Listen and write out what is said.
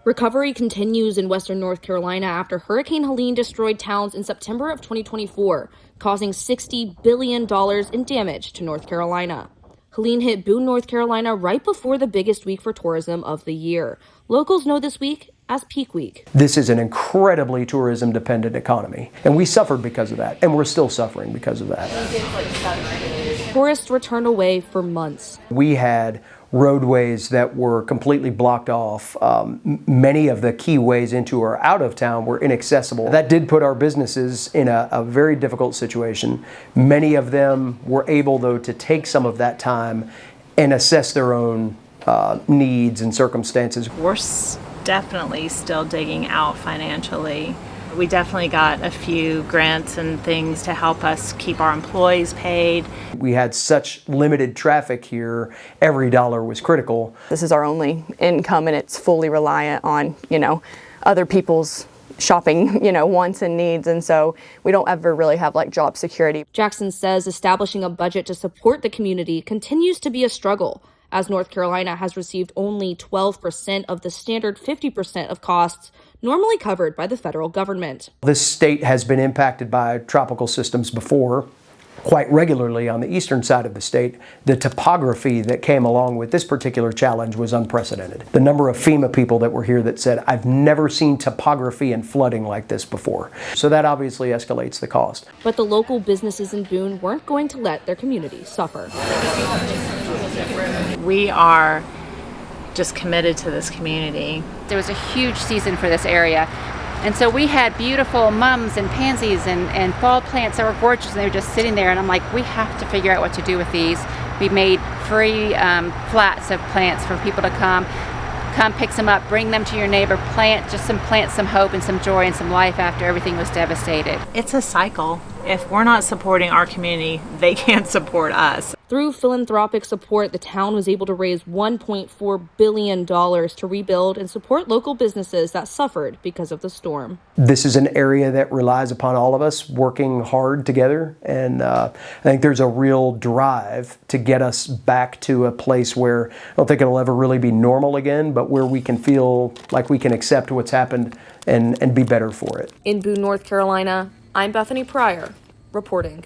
Recovery continues in western North Carolina after Hurricane Helene destroyed towns in September of 2024, causing $60 billion in damage to North Carolina. Helene hit Boone, North Carolina right before the biggest week for tourism of the year. Locals know this week as peak week. This is an incredibly tourism-dependent economy, and we suffered because of that, and we're still suffering because of that. Tourists returned away for months. We had roadways that were completely blocked off. Many of the key ways into or out of town were inaccessible. That did put our businesses in a very difficult situation. Many of them were able, though, to take some of that time and assess their own needs and circumstances. We're definitely still digging out financially. We definitely got a few grants and things to help us keep our employees paid. We had such limited traffic here, every dollar was critical. This is our only income, and it's fully reliant on, other people's shopping, wants and needs, and so we don't ever really have job security. Jackson says establishing a budget to support the community continues to be a struggle, as North Carolina has received only 12% of the standard 50% of costs normally covered by the federal government. This state has been impacted by tropical systems before, quite regularly on the eastern side of the state. The topography that came along with this particular challenge was unprecedented. The number of FEMA people that were here that said, "I've never seen topography and flooding like this before." So that obviously escalates the cost. But the local businesses in Boone weren't going to let their community suffer. We are just committed to this community. There was a huge season for this area. And so we had beautiful mums and pansies and fall plants that were gorgeous, and they were just sitting there. And I'm like, we have to figure out what to do with these. We made free flats of plants for people to come pick some up, bring them to your neighbor, plant some hope and some joy and some life after everything was devastated. It's a cycle. If we're not supporting our community, they can't support us. Through philanthropic support, the town was able to raise $1.4 billion to rebuild and support local businesses that suffered because of the storm. This is an area that relies upon all of us working hard together, and I think there's a real drive to get us back to a place where I don't think it'll ever really be normal again, but where we can feel like we can accept what's happened and be better for it. In Boone, North Carolina, I'm Bethany Pryor, reporting.